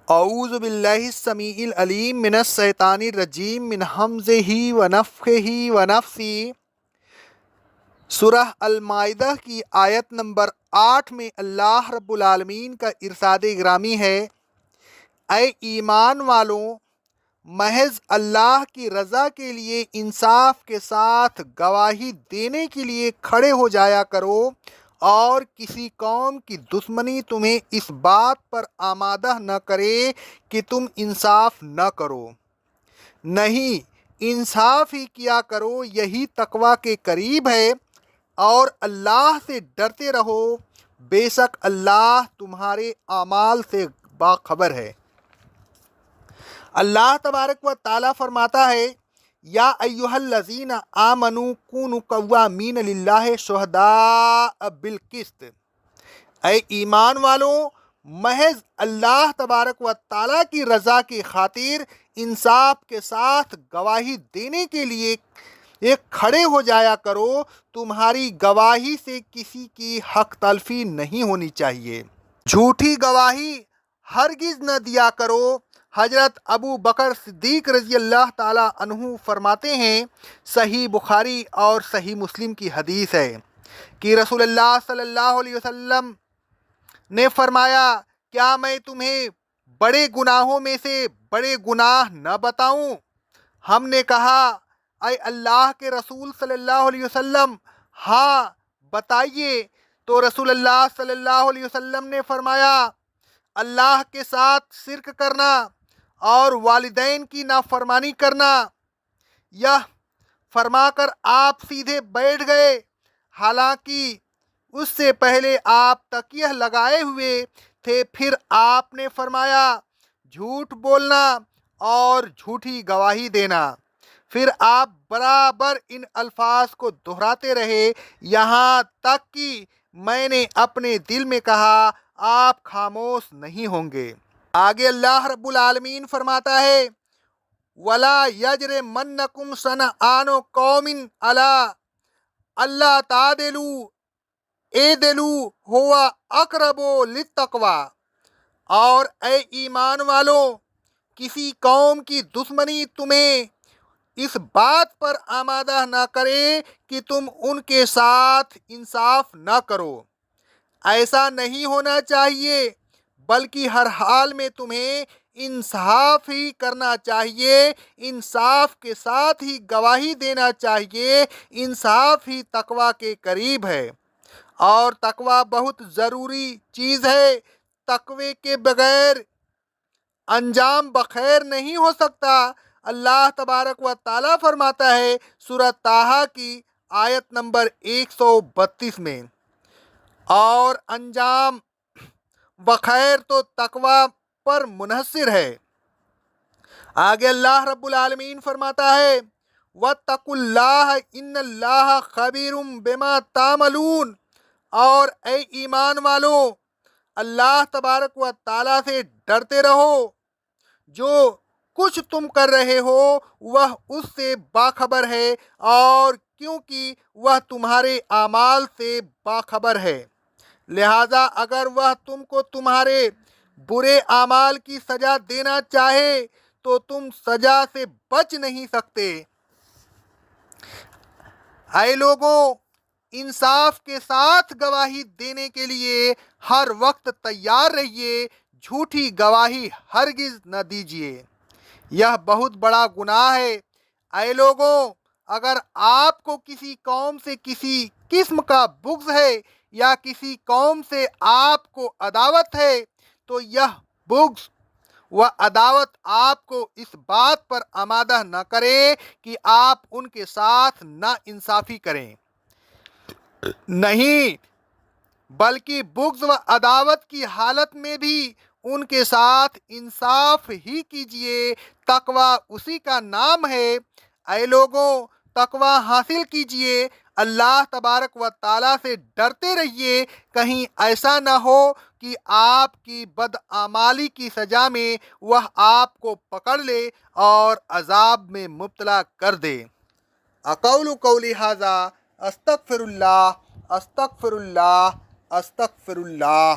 اعوذ باللہ السمیع العلیم من الشیطان الرجیم من ہمزہ ونفخہ ونفثہ۔ سورہ المائدہ کی آیت نمبر 8 میں اللہ رب العالمین کا ارشاد گرامی ہے، اے ایمان والوں، محض اللہ کی رضا کے لیے انصاف کے ساتھ گواہی دینے کے لیے کھڑے ہو جایا کرو، اور کسی قوم کی دشمنی تمہیں اس بات پر آمادہ نہ کرے کہ تم انصاف نہ کرو، نہیں انصاف ہی کیا کرو، یہی تقوی کے قریب ہے، اور اللہ سے ڈرتے رہو، بے شک اللہ تمہارے اعمال سے باخبر ہے۔ اللہ تبارک و تعالیٰ فرماتا ہے، یا ایہا الذین آمنوا کونوا قوامین للہ شہداء بالقسط، اے ایمان والوں، محض اللہ تبارک و تعالیٰ کی رضا کی خاطر انصاف کے ساتھ گواہی دینے کے لیے ایک کھڑے ہو جایا کرو، تمہاری گواہی سے کسی کی حق تلفی نہیں ہونی چاہیے، جھوٹی گواہی ہرگز نہ دیا کرو۔ حضرت ابو بکر صدیق رضی اللہ تعالیٰ عنہ فرماتے ہیں، صحیح بخاری اور صحیح مسلم کی حدیث ہے کہ رسول اللہ صلی اللہ علیہ وسلم نے فرمایا، کیا میں تمہیں بڑے گناہوں میں سے بڑے گناہ نہ بتاؤں؟ ہم نے کہا، اے اللہ کے رسول صلی اللہ علیہ وسلم، ہاں بتائیے۔ تو رسول اللہ صلی اللہ علیہ وسلم نے فرمایا، اللہ کے ساتھ شرک کرنا اور والدین کی نافرمانی کرنا۔ یہ فرما کر آپ سیدھے بیٹھ گئے، حالانکہ اس سے پہلے آپ تکیہ لگائے ہوئے تھے۔ پھر آپ نے فرمایا، جھوٹ بولنا اور جھوٹی گواہی دینا۔ پھر آپ برابر ان الفاظ کو دہراتے رہے، یہاں تک کہ میں نے اپنے دل میں کہا، آپ خاموش نہیں ہوں گے۔ آگے اللہ رب العالمین فرماتا ہے، وَلَا يَجْرِمَنَّكُمْ شَنَآنُ قَوْمٍ عَلَىٰ أَلَّا تَعْدِلُوا اعْدِلُوا هُوَ أَقْرَبُ لِلتَّقْوَىٰ، اور اے ایمان والوں، کسی قوم کی دشمنی تمہیں اس بات پر آمادہ نہ کرے کہ تم ان کے ساتھ انصاف نہ کرو، ایسا نہیں ہونا چاہیے، بلکہ ہر حال میں تمہیں انصاف ہی کرنا چاہیے، انصاف کے ساتھ ہی گواہی دینا چاہیے، انصاف ہی تقوی کے قریب ہے، اور تقوی بہت ضروری چیز ہے۔ تقوی کے بغیر انجام بخیر نہیں ہو سکتا۔ اللہ تبارک و تعالیٰ فرماتا ہے سورہ طٰہٰ کی آیت نمبر 132 میں، اور انجام بخیر تو تقوی پر منحصر ہے۔ آگے اللہ رب العالمین فرماتا ہے، وَاتَّقُوا اللَّهَ إِنَّ اللَّهَ خَبِيرٌ بِمَا تَعْمَلُونَ، اور اے ایمان والو، اللہ تبارک و تعالیٰ سے ڈرتے رہو، جو کچھ تم کر رہے ہو وہ اس سے باخبر ہے، اور کیونکہ وہ تمہارے اعمال سے باخبر ہے، لہذا اگر وہ تم کو تمہارے برے اعمال کی سزا دینا چاہے تو تم سزا سے بچ نہیں سکتے۔ اے لوگوں، انصاف کے ساتھ گواہی دینے کے لیے ہر وقت تیار رہیے، جھوٹی گواہی ہرگز نہ دیجیے، یہ بہت بڑا گناہ ہے۔ اے لوگوں، اگر آپ کو کسی قوم سے کسی قسم کا بغض ہے یا کسی قوم سے آپ کو عداوت ہے، تو یہ بغض و عداوت آپ کو اس بات پر آمادہ نہ کرے کہ آپ ان کے ساتھ نا انصافی کریں، نہیں بلکہ بغض و عداوت کی حالت میں بھی ان کے ساتھ انصاف ہی کیجیے، تقوی اسی کا نام ہے۔ اے لوگوں، تقوی حاصل کیجیے، اللہ تبارک و تعالیٰ سے ڈرتے رہیے، کہیں ایسا نہ ہو کہ آپ کی بدعمالی کی سزا میں وہ آپ کو پکڑ لے اور عذاب میں مبتلا کر دے۔ اقول قولی ھذا استغفر اللہ استغفر اللہ استغفر اللہ۔